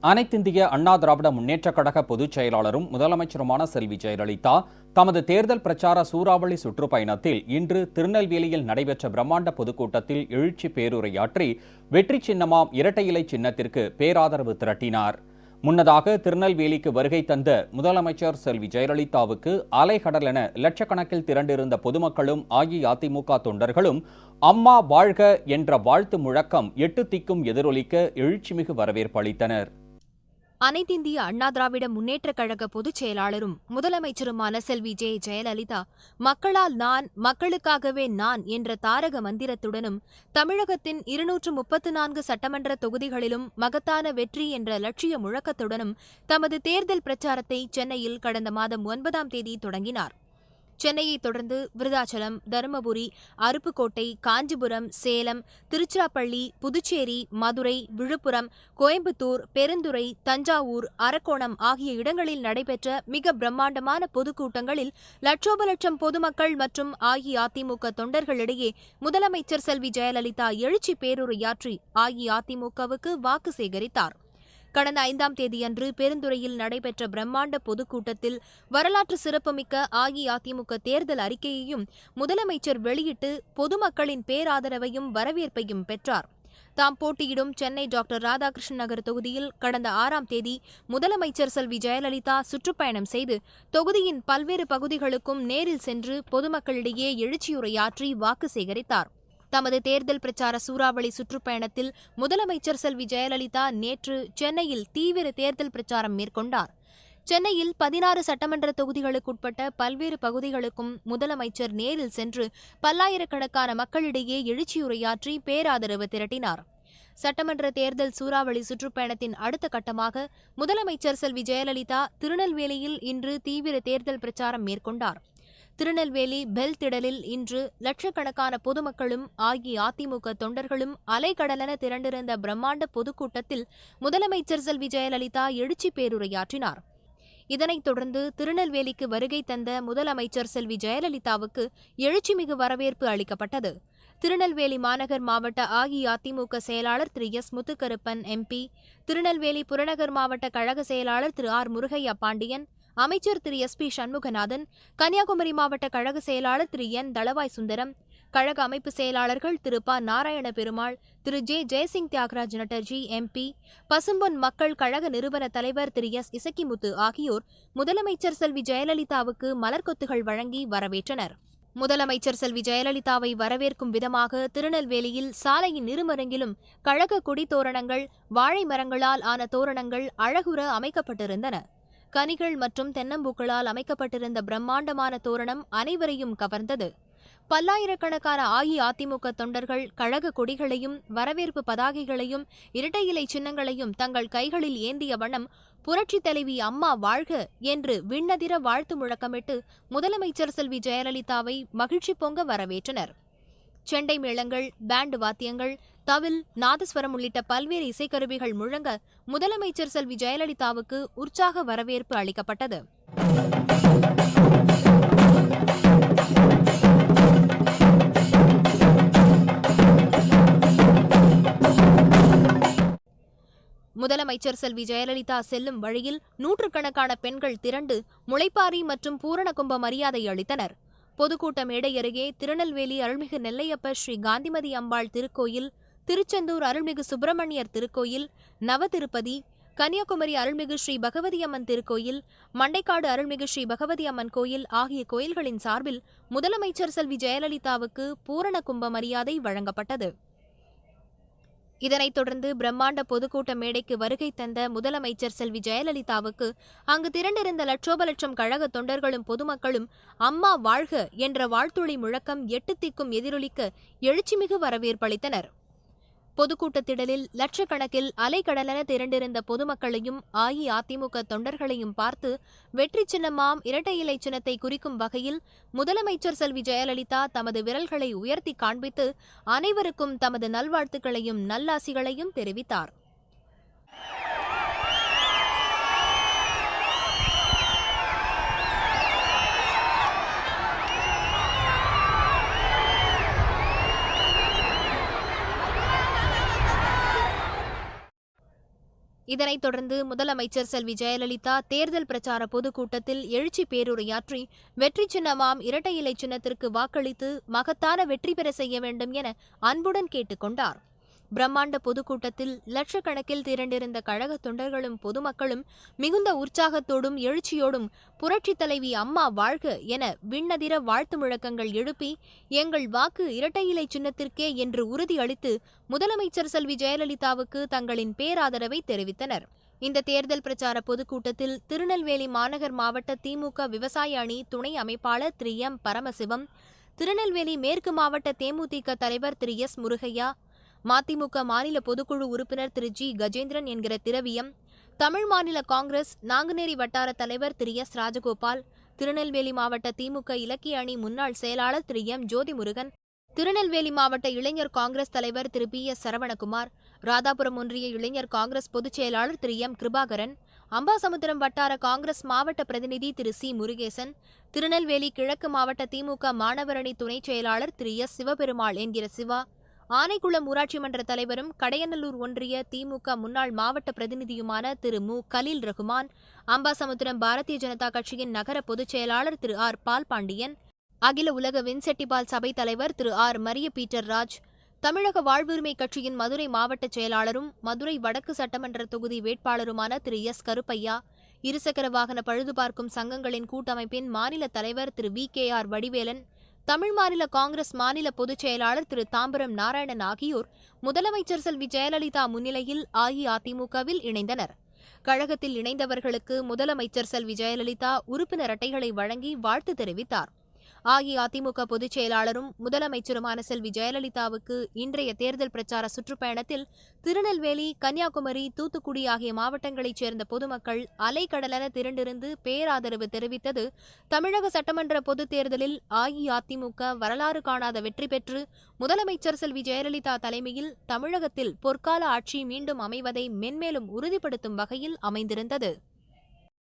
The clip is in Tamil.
அனைத்திந்திய அண்ணா திராவிட முன்னேற்றக் கழக பொதுச் செயலாளரும் முதலமைச்சருமான செல்வி ஜெயலலிதா தமது தேர்தல் பிரச்சார சூறாவளி சுற்றுப்பயணத்தில் இன்று திருநெல்வேலியில் நடைபெற்ற பிரம்மாண்ட பொதுக்கூட்டத்தில் எழுச்சி பேருரையாற்றி வெற்றி சின்னமாம் இரட்டை இலை சின்னத்திற்கு பேராதரவு திரட்டினார். முன்னதாக திருநெல்வேலிக்கு வருகை தந்த முதலமைச்சர் செல்வி ஜெயலலிதாவுக்கு அலைகடலென லட்சக்கணக்கில் திரண்டிருந்த பொதுமக்களும் அஇஅதிமுக தொண்டர்களும் அம்மா வாழ்க என்ற வாழ்த்து முழக்கம் எட்டு திக்கும் எதிரொலிக்க எழுச்சிமிகு வரவேற்பு அளித்தனர். அனைத்திந்திய அண்ணா திராவிட முன்னேற்றக் கழக பொதுச் செயலாளரும் முதலமைச்சருமான செல்வி ஜெயலலிதா மக்களால் நான், மக்களுக்காகவே நான் என்ற தாரக மந்திரத்துடனும் தமிழகத்தின் 234 சட்டமன்ற தொகுதிகளிலும் மகத்தான வெற்றி என்ற லட்சிய முழக்கத்துடனும் தமது தேர்தல் பிரச்சாரத்தை சென்னையில் கடந்த மாதம் 9ஆம் தேதி தொடங்கினார். சென்னையை தொடர்ந்து விருதாச்சலம், தருமபுரி, அருப்புக்கோட்டை, காஞ்சிபுரம், சேலம், திருச்சிராப்பள்ளி, புதுச்சேரி, மதுரை, விழுப்புரம், கோயம்புத்தூர், பெருந்துறை, தஞ்சாவூர், அரக்கோணம் ஆகிய இடங்களில் நடைபெற்ற மிக பிரம்மாண்டமான பொதுக்கூட்டங்களில் லட்சோப லட்சம் பொதுமக்கள் மற்றும் அஇஅதிமுக தொண்டர்களிடையே முதலமைச்சர் செல்வி ஜெயலலிதா எழுச்சி பேருரையாற்றி அஇஅதிமுகவுக்கு வாக்கு சேகரித்தார். கடந்த 5ஆம் தேதியன்று பெருந்துறையில் நடைபெற்ற பிரம்மாண்ட பொதுக்கூட்டத்தில் வரலாற்று சிறப்புமிக்க அஇஅதிமுக தேர்தல் அறிக்கையையும் முதலமைச்சர் வெளியிட்டு பொதுமக்களின் பேராதரவையும் வரவேற்பையும் பெற்றார். தாம் போட்டியிடும் சென்னை டாக்டர் ராதாகிருஷ்ணன் நகர் தொகுதியில் கடந்த 6ஆம் தேதி முதலமைச்சர் செல்வி ஜெயலலிதா சுற்றுப்பயணம் செய்து தொகுதியின் பல்வேறு பகுதிகளுக்கும் நேரில் சென்று பொதுமக்களிடையே எழுச்சியுரையாற்றி வாக்கு சேகரித்தார். தமது தேர்தல் பிரச்சார சூறாவளி சுற்றுப்பயணத்தில் முதலமைச்சர் செல்வி ஜெயலலிதா நேற்று சென்னையில் தீவிர தேர்தல் பிரச்சாரம் மேற்கொண்டார். சென்னையில் 16 சட்டமன்ற தொகுதிகளுக்குட்பட்ட பல்வேறு பகுதிகளுக்கும் முதலமைச்சர் நேரில் சென்று பல்லாயிரக்கணக்கான மக்களிடையே எழுச்சியுரையாற்றி பேராதரவு திரட்டினார். சட்டமன்ற தேர்தல் சூறாவளி சுற்றுப்பயணத்தின் அடுத்த கட்டமாக முதலமைச்சர் செல்வி ஜெயலலிதா திருநெல்வேலியில் இன்று தீவிர தேர்தல் பிரச்சாரம் மேற்கொண்டார். திருநெல்வேலி பெல் திடலில் இன்று லட்சக்கணக்கான பொதுமக்களும் அஇஅதிமுக தொண்டர்களும் அலைகடலென திரண்டிருந்த பிரம்மாண்ட பொதுக்கூட்டத்தில் முதலமைச்சர் செல்வி ஜெயலலிதா எழுச்சி பேருரையாற்றினார். இதனைத் தொடர்ந்து திருநெல்வேலிக்கு வருகை தந்த முதலமைச்சர் செல்வி ஜெயலலிதாவுக்கு எழுச்சிமிகு வரவேற்பு அளிக்கப்பட்டது. திருநெல்வேலி மாநகர் மாவட்ட அஇஅதிமுக செயலாளர் திரு எஸ். முத்துக்கருப்பன் எம்பி, திருநெல்வேலி புறநகர் மாவட்ட கழக செயலாளர் திரு ஆர். முருகையா பாண்டியன், அமைச்சர் திரு எஸ். பி. சண்முகநாதன், கன்னியாகுமரி மாவட்ட கழக செயலாளர் திரு என். தளவாய் சுந்தரம், கழக அமைப்பு செயலாளர்கள் திரு ப. நாராயண பெருமாள், திரு ஜே. ஜெயசிங் தியாகராஜ் நட்டர்ஜி எம்பி, பசும்பொன் மக்கள் கழக நிறுவன தலைவர் திரு எஸ். இசக்கிமுத்து ஆகியோர் முதலமைச்சர் செல்வி ஜெயலலிதாவுக்கு மலர்கொத்துகள் வழங்கி வரவேற்றனர். முதலமைச்சர் செல்வி ஜெயலலிதாவை வரவேற்கும் விதமாக திருநெல்வேலியில் சாலையின் இருமருங்கிலும் கழக கொடி தோரணங்கள், வாழை மரங்களால் ஆன தோரணங்கள் அழகுற அமைக்கப்பட்டிருந்தன. கனிகள் மற்றும் தென்னம்பூக்களால் அமைக்கப்பட்டிருந்த பிரம்மாண்டமான தோரணம் அனைவரையும் கவர்ந்தது. பல்லாயிரக்கணக்கான அஇஅதிமுக தொண்டர்கள் கழக கொடிகளையும் வரவேற்பு பதாகைகளையும் இரட்டை இலை சின்னங்களையும் தங்கள் கைகளில் ஏந்திய வண்ணம் புரட்சித் தலைவி அம்மா வாழ்க என்று விண்ணதிர வாழ்த்து முழக்கமிட்டு முதலமைச்சர் செல்வி ஜெயலலிதாவை மகிழ்ச்சி பொங்க வரவேற்றனர். செண்டை மேளங்கள், பேண்டு வாத்தியங்கள், தவில், நாதஸ்வரம் உள்ளிட்ட பல்வேறு இசைக்கருவிகள் முழங்க முதலமைச்சர் செல்வி ஜெயலலிதாவுக்கு உற்சாக வரவேற்பு அளிக்கப்பட்டது. முதலமைச்சர் செல்வி ஜெயலலிதா செல்லும் வழியில் நூற்றுக்கணக்கான பெண்கள் திரண்டு முளைப்பாரி மற்றும் பூரண கும்ப மரியாதை அளித்தனர். பொதுக்கூட்ட மேடை அருகே திருநெல்வேலி அருள்மிகு நெல்லையப்ப ஸ்ரீ காந்திமதி அம்பாள் திருக்கோயில், திருச்செந்தூர் அருள்மிகு சுப்பிரமணியர் திருக்கோயில், நவதிருப்பதி, கன்னியாகுமரி அருள்மிகு ஸ்ரீ பகவதி அம்மன் திருக்கோயில், மண்டைக்காடு அருள்மிகு ஸ்ரீ பகவதி அம்மன் கோயில் ஆகிய கோயில்களின் சார்பில் முதலமைச்சர் செல்வி ஜெயலலிதாவுக்கு பூரண கும்ப மரியாதை வழங்கப்பட்டது. இதனைத் தொடர்ந்து பிரம்மாண்ட பொதுக்கூட்ட மேடைக்கு வருகை தந்த முதலமைச்சர் செல்வி ஜெயலலிதாவுக்கு அங்கு திரண்டிருந்த லட்சோப லட்சம் கழக தொண்டர்களும் பொதுமக்களும் அம்மா வாழ்க என்ற வாழ்த்துளி முழக்கம் எட்டு திக்கும் எதிரொலிக்க எழுச்சிமிகு வரவேற்பளித்தனர். பொதுக்கூட்டத்திடலில் லட்சக்கணக்கில் அலைகடலென திரண்டிருந்த பொதுமக்களையும் அஇஅதிமுக தொண்டர்களையும் பார்த்து வெற்றி சின்னமாம் இரட்டை இலை சின்னத்தை குறிக்கும் வகையில் முதலமைச்சர் செல்வி ஜெயலலிதா தமது விரல்களை உயர்த்தி காண்பித்து அனைவருக்கும் தமது நல்வாழ்த்துக்களையும் நல்லாசிகளையும் தெரிவித்தார். இதனைத் தொடர்ந்து முதலமைச்சர் செல்வி ஜெயலலிதா தேர்தல் பிரச்சார பொதுக்கூட்டத்தில் எழுச்சி பேருரையாற்றி வெற்றி சின்னமாம் இரட்டை இலை சின்னத்திற்கு வாக்களித்து மகத்தான வெற்றி பெற செய்ய வேண்டும் என அன்புடன் கேட்டுக்கொண்டார். பிரம்மாண்ட பொதுக்கூட்டத்தில் லட்சக்கணக்கில் திரண்டிருந்த கழக தொண்டர்களும் பொதுமக்களும் மிகுந்த உற்சாகத்தோடும் எழுச்சியோடும் புரட்சித் தலைவி அம்மா வாழ்க என விண்ணதிர வாழ்த்து முழக்கங்கள் எழுப்பி எங்கள் வாக்கு இரட்டை இலை சின்னத்திற்கே என்று உறுதியளித்து முதலமைச்சர் செல்வி ஜெயலலிதாவுக்கு தங்களின் பேராதரவை தெரிவித்தனர். இந்த தேர்தல் பிரச்சார பொதுக்கூட்டத்தில் திருநெல்வேலி மாநகர் மாவட்ட திமுக விவசாய அணி துணை அமைப்பாளர் திரு எம் பரமசிவம், திருநெல்வேலி மேற்கு மாவட்ட தேமுதிக தலைவர் திரு எஸ் முருகையா, மதிமுக மாநில பொதுக்குழு உறுப்பினர் திரு ஜி கஜேந்திரன் என்கிற திரவியம், தமிழ் மாநில காங்கிரஸ் நாங்குநேரி வட்டார தலைவர் திரு எஸ் ராஜகோபால், திருநெல்வேலி மாவட்ட திமுக இலக்கிய அணி முன்னாள் செயலாளர் திரு எம் ஜோதிமுருகன், திருநெல்வேலி மாவட்ட இளைஞர் காங்கிரஸ் தலைவர் திரு பி எஸ் சரவணகுமார், ராதாபுரம் ஒன்றிய இளைஞர் காங்கிரஸ் பொதுச் செயலாளர் திரு எம் கிருபாகரன், அம்பாசமுத்திரம் வட்டார காங்கிரஸ் மாவட்ட பிரதிநிதி திரு சி முருகேசன், திருநெல்வேலி கிழக்கு மாவட்ட திமுக மாணவரணி துணைச் செயலாளர் திரு எஸ் சிவபெருமாள் என்கிற சிவா, ஆனைக்குளம் ஊராட்சி மன்ற தலைவரும் கடையநல்லூர் ஒன்றிய திமுக முன்னாள் மாவட்ட பிரதிநிதியுமான திரு மு கலீல் ரகுமான், அம்பாசமுத்திரம் பாரதிய ஜனதா கட்சியின் நகர பொதுச் செயலாளர் திரு ஆர் பால்பாண்டியன், அகில உலக வின்செட்டிபால் சபை தலைவர் திரு ஆர் மரிய பீட்டர் ராஜ், தமிழக வாழ்வுரிமை கட்சியின் மதுரை மாவட்ட செயலாளரும் மதுரை வடக்கு சட்டமன்ற தொகுதி வேட்பாளருமான திரு எஸ் கருப்பையா, இருசக்கர வாகன பழுதுபார்க்கும் சங்கங்களின் கூட்டமைப்பின் மாநில தலைவர் திரு V K R Vadivelan, Tamil Maanila Congress மாநில பொதுச் செயலாளர் திரு தாம்பரம் நாராயணன் ஆகியோர் முதலமைச்சர் செல்வி ஜெயலலிதா முன்னிலையில் அஇஅதிமுகவில் இணைந்தனர். கழகத்தில் இணைந்தவர்களுக்கு முதலமைச்சர் செல்வி ஜெயலலிதா உறுப்பினர் அட்டைகளை வழங்கி வாழ்த்து தெரிவித்தார். அஇஅதிமுக பொதுச் செயலாளரும் முதலமைச்சருமான செல்வி ஜெயலலிதாவுக்கு இன்றைய தேர்தல் பிரச்சார சுற்றுப்பயணத்தில் திருநெல்வேலி, கன்னியாகுமரி, தூத்துக்குடி ஆகிய மாவட்டங்களைச் சேர்ந்த பொதுமக்கள் அலைக்கடலென திரண்டிருந்து பேராதரவு தெரிவித்தது தமிழக சட்டமன்ற பொதுத் தேர்தலில் அஇஅதிமுக வரலாறு காணாத வெற்றி பெற்று முதலமைச்சர் செல்வி ஜெயலலிதா தலைமையில் தமிழகத்தில் பொற்கால ஆட்சி மீண்டும் அமைவதை மென்மேலும் உறுதிப்படுத்தும் வகையில் அமைந்திருந்தது.